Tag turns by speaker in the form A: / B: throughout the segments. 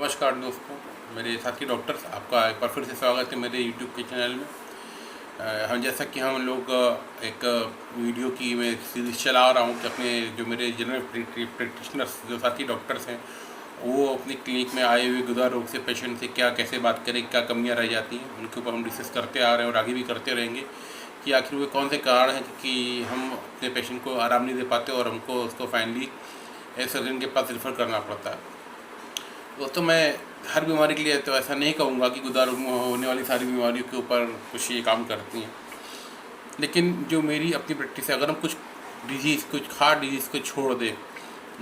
A: नमस्कार दोस्तों, मेरे साथी डॉक्टर्स, आपका एक बार फिर से स्वागत है मेरे यूट्यूब के चैनल में। हम जैसा कि हम लोग एक वीडियो की मैं सीरीज चला रहा हूँ कि अपने जो मेरे जनरल प्रैक्टिशनर्स जो साथी डॉक्टर्स हैं, वो अपनी क्लिनिक में आए हुए गुदा रोग से पेशेंट से क्या कैसे बात करें, क्या कमियाँ रह जाती हैं, उनके ऊपर हम डिस्कस करते आ रहे हैं और आगे भी करते रहेंगे कि आखिर वो कौन से कारण हैं कि हम अपने पेशेंट को आराम नहीं दे पाते और हमको उसको फाइनली सर्जन के पास रेफर करना पड़ता है। वो तो मैं हर बीमारी के लिए तो ऐसा नहीं कहूँगा कि गुदा रोग में होने वाली सारी बीमारियों के ऊपर कुछ ये काम करती हैं, लेकिन जो मेरी अपनी प्रैक्टिस है, अगर हम कुछ डिजीज़, कुछ हार्ट डिजीज़ को छोड़ दें,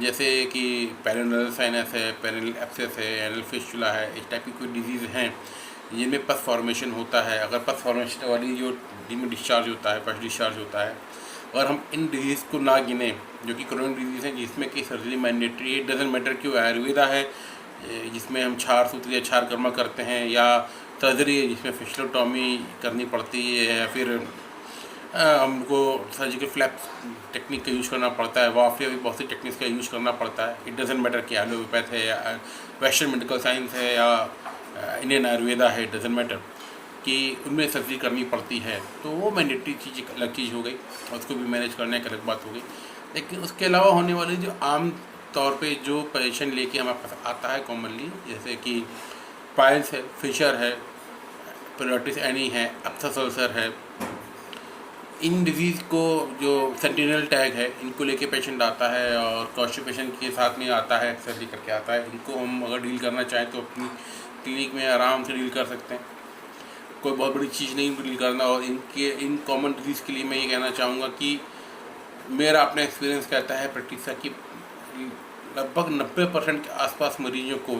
A: जैसे कि पेरिनेल साइनस है, पेरिनेल एब्सेस है, एनल फिस्टुला है, इस टाइप की कोई डिजीज़ हैं जिनमें पस फॉर्मेशन होता है, अगर पस फॉर्मेशन वाली जो जिनमें डिस्चार्ज होता है, पस डिस्चार्ज होता है, और हम इन डिजीज़ को ना गिने जो कि क्रोनिक डिजीज़ हैं जिसमें कि सर्जरी मैंडेटरी है, डजेंट मैटर कि वो आयुर्वेदा है जिसमें हम क्षार सूत्र या क्षार कर्मा करते हैं, या सर्जरी है जिसमें फिस्टोटॉमी करनी पड़ती है, या फिर हमको सर्जिकल फ्लैप टेक्निक का यूज़ करना पड़ता है, वाफ या भी बहुत सी टेक्निक्स का यूज़ करना पड़ता है। इट डजेंट मैटर कि एलोपैथ है या वेस्टर्न मेडिकल साइंस है या इंडियन आयुर्वेदा है, डजेंट मैटर कि उनमें सर्जरी करनी पड़ती है, तो वो मैंडेटरी चीज़ एक अलग चीज़ हो गई, उसको भी मैनेज करने एक अलग बात हो गई। लेकिन उसके अलावा होने वाली जो आम तौर पे जो पेशेंट लेके हमारे पास आता है कॉमनली, जैसे कि पाइल्स है, फिशर है, पेरियोडिस एनी है, एब्सेस अल्सर है, इन डिजीज़ को जो सेंटिनल टैग है इनको लेके पेशेंट आता है और कॉन्स्टिपेशन के साथ में आता है, एक्सरसाइज करके आता है। इनको हम अगर डील करना चाहें तो अपनी क्लिनिक में आराम से डील कर सकते हैं, कोई बहुत बड़ी चीज़ नहीं डील करना। और इन कॉमन डिजीज़ के लिए मैं ये कहना चाहूँगा कि मेरा अपना एक्सपीरियंस कहता है प्रैक्टिस का कि लगभग 90% के आसपास मरीजों को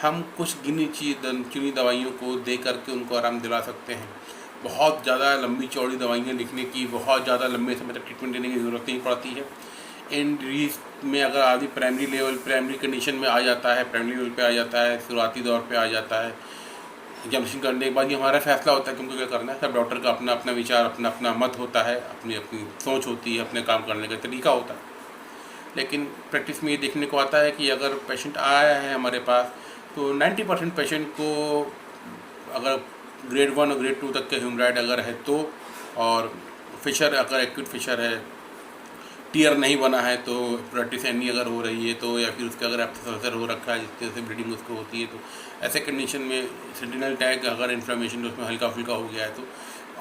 A: हम कुछ चुनी दवाइयों को दे करके उनको आराम दिला सकते हैं। बहुत ज़्यादा लंबी चौड़ी दवाइयाँ लिखने की, बहुत ज़्यादा लंबे समय तक ट्रीटमेंट देने की ज़रूरत नहीं पड़ती है। इन डिजीज़ में अगर आदमी प्राइमरी कंडीशन में आ जाता है, प्राइमरी लेवल पे आ जाता है, शुरुआती दौर पे आ जाता है, एग्जामिनेशन करने के बाद ये हमारा फैसला होता है कि हमको क्या करना है। सब डॉक्टर का अपना अपना विचार, अपना अपना मत होता है, अपनी अपनी सोच होती है, अपने काम करने का तरीका होता है। लेकिन प्रैक्टिस में ये देखने को आता है कि अगर पेशेंट आया है हमारे पास तो 90% पेशेंट को अगर ग्रेड 1 और ग्रेड 2 तक के ह्यूमराइड अगर है तो, और फिशर अगर एक्यूट फिशर है, टीयर नहीं बना है तो, पेरियोडिस एनी अगर हो रही है तो, या फिर उसके अगर एब्सेस अल्सर हो रखा है जिसकी वजह से ब्लीडिंग उसको होती है, तो ऐसे कंडीशन में सेंटिनल टैग अगर इन्फ्लेमेशन उसमें हल्का फुल्का हो गया है तो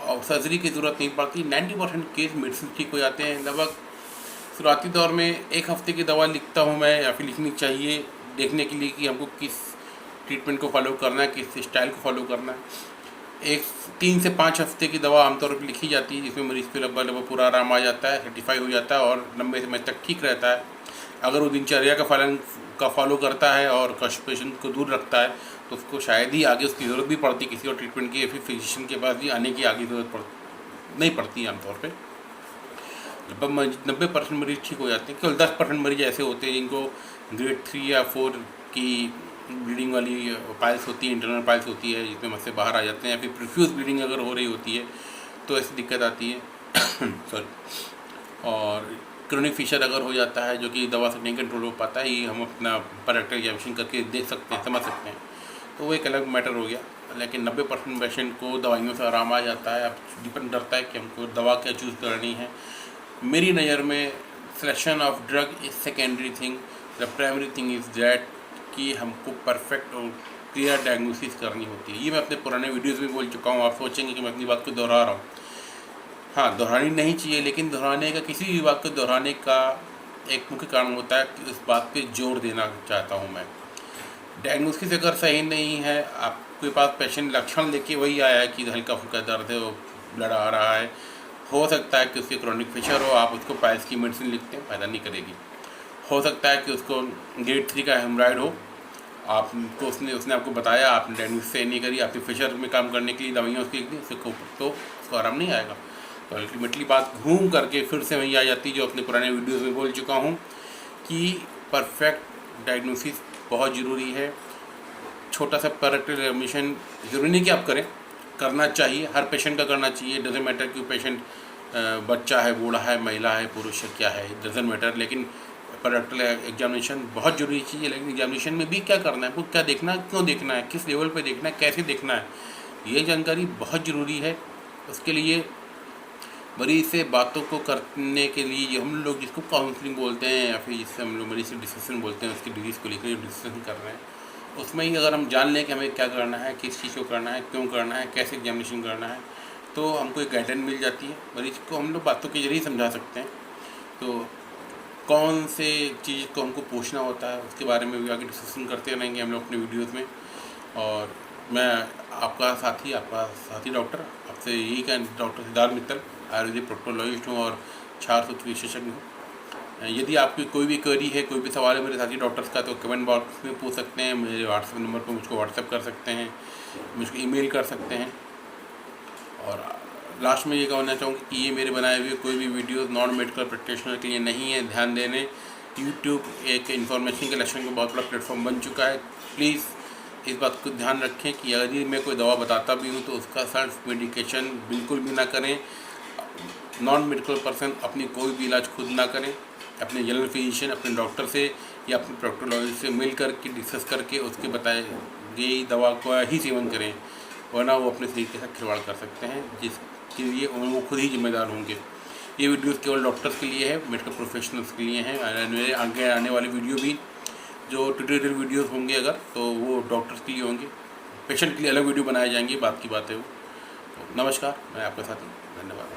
A: और सर्जरी की ज़रूरत नहीं पड़ती। 90% केस मेडिसिन ठीक हो जाते हैं। लगभग शुरुआती दौर में 1 हफ्ते की दवा लिखता हूँ मैं, या फिर लिखनी चाहिए, देखने के लिए कि हमको किस ट्रीटमेंट को फॉलो करना है, किस स्टाइल को फॉलो करना है। 3 से 5 हफ्ते की दवा आमतौर पर लिखी जाती है जिसमें मरीज़ को लगभग पूरा आराम आ जाता है, सर्टिफाई हो जाता है और लंबे समय तक ठीक रहता है। अगर वो दिनचर्या का फॉलो करता है और कॉन्स्टिपेशन को दूर रखता है तो उसको शायद ही आगे उसकी ज़रूरत भी पड़ती किसी और ट्रीटमेंट की, या फिर फिजिशियन के पास भी आने की आगे ज़रूरत नहीं पड़ती आमतौर पर। लगभग 90% मरीज़ ठीक हो जाते हैं। केवल 10% मरीज़ ऐसे होते हैं जिनको ग्रेड 3 या 4 की ब्लीडिंग वाली पाइल्स होती है, इंटरनल पाइल्स होती है जिसमें मस्से बाहर आ जाते हैं, या फिर प्रोफ्यूज ब्लीडिंग अगर हो रही होती है तो ऐसी दिक्कत आती है। सॉरी। और क्रोनिक फिशर अगर हो जाता है जो कि दवा से नहीं कंट्रोल हो पाता है, ये हम अपना पेरियोडिक एग्जामिनेशन करके देख सकते हैं, समझ सकते हैं, तो वो एक अलग मैटर हो गया। लेकिन 90% पेशेंट को दवाइयों से आराम आ जाता है। अब डिपेंड करता है कि हमको दवा क्या चूज़ करनी है। मेरी नज़र में selection of drug is secondary thing, the primary thing is that कि हमको परफेक्ट और क्लियर डायग्नोसिस करनी होती है। ये मैं अपने पुराने वीडियोज़ में बोल चुका हूँ, आप सोचेंगे कि मैं अपनी बात को दोहरा रहा हूँ। हाँ, दोहरानी नहीं चाहिए, लेकिन दोहराने का, किसी भी बात को दोहराने का एक मुख्य कारण होता है कि उस बात पे जोर देना चाहता हूँ मैं। डायग्नोसिस अगर सही नहीं है, आपके पास पेशेंट लक्षण लेके वही आया है कि हल्का फुल्का दर्द है, वो ब्लड आ रहा है, हो सकता है कि उसकी क्रोनिक फिशर हो, आप उसको पाइल्स की मेडिसिन लिखते हैं, फ़ायदा नहीं करेगी। हो सकता है कि उसको ग्रेड 3 का हेमराइड हो, आपको उसने आपको बताया, आपने डायग्नोसिस सही नहीं करी, आपकी फिशर में काम करने के लिए दवाइयाँ उसकी लिख दी, तो उसको आराम नहीं आएगा। तो अल्टीमेटली बात घूम करके फिर से वही आ जाती जो अपने पुराने वीडियोज़ में बोल चुका हूँ कि परफेक्ट डायग्नोसिस बहुत ज़रूरी है। छोटा सा पेरियोडिक एग्जामिनेशन ज़रूरी नहीं कि आप करें, करना चाहिए, हर पेशेंट का करना चाहिए। डजेंट मैटर कि पेशेंट बच्चा है, बूढ़ा है, महिला है, पुरुष है, क्या है, डजेंट मैटर, लेकिन पेरिडक्टल एग्जामिनेशन बहुत ज़रूरी चीज़ है, लेकिन एग्जामिनेशन में भी क्या करना है, आपको क्या देखना है, क्यों देखना है, किस लेवल पे देखना है, कैसे देखना है, ये जानकारी बहुत ज़रूरी है। उसके लिए मरीज़ से बातों को करने के लिए हम लोग जिसको काउंसलिंग बोलते हैं या फिर जिससे हम लोग मरीज़ से डिस्कशन बोलते हैं, उसकी डिजीज़ को लेकर डिस्कशन कर रहे हैं, उसमें ही अगर हम जान लें कि हमें क्या करना है, किस चीज़ को करना है, क्यों करना है, कैसे एग्जामिनेशन करना है, तो हमको एक गाइडेंस मिल जाती है। मरीज़ को हम लोग बातों के जरिए समझा सकते हैं। तो कौन से चीज़ को हमको पूछना होता है उसके बारे में भी आगे डिस्कशन करते रहेंगे हम लोग अपने वीडियोज़ में। और मैं आपका साथी डॉक्टर आपसे यही कह डॉक्टर सिद्धार्थ मित्तल, आयुर्वेदिक प्रोक्टोलॉजिस्ट हूँ और छार सूत्र विशेषज्ञ हूँ। यदि आपकी कोई भी क्वेरी है, कोई भी सवाल है मेरे साथी डॉक्टर्स का, तो कमेंट बॉक्स में पूछ सकते हैं। मेरे व्हाट्सएप नंबर पर मुझको व्हाट्सएप कर सकते हैं, मुझको ईमेल कर सकते हैं। और लास्ट में ये कहना चाहूँगी कि ये मेरे बनाए हुए कोई भी वीडियो नॉन मेडिकल प्रैक्टिशनर के लिए नहीं है। ध्यान देने, यूट्यूब एक इन्फॉर्मेशन के लक्षण का बहुत बड़ा प्लेटफॉर्म बन चुका है। प्लीज़ इस बात को ध्यान रखें कि यदि मैं कोई दवा बताता भी हूँ तो उसका सेल्फ मेडिकेशन बिल्कुल भी ना करें। नॉन मेडिकल पर्सन अपनी कोई भी इलाज खुद ना करें। अपने जनरल फिजिशियन, अपने डॉक्टर से या अपने प्रोक्टोलॉजिस्ट से मिल करके डिस्कस करके उसके बताए गई दवा का ही सेवन करें, वरना वो अपने शरीर के साथ खिलवाड़ कर सकते हैं, जिसके लिए वो खुद ही जिम्मेदार होंगे। ये वीडियोस केवल डॉक्टर्स के लिए है, मेडिकल प्रोफेशनल्स के लिए हैं। मेरे आगे आने वाली वीडियो भी जो ट्यूटोरियल वीडियोस होंगे अगर, तो वो डॉक्टर्स के लिए होंगे। पेशेंट के लिए अलग वीडियो बनाए जाएंगे, बात की बात है वो। तो नमस्कार, मैं आपका साथी, धन्यवाद।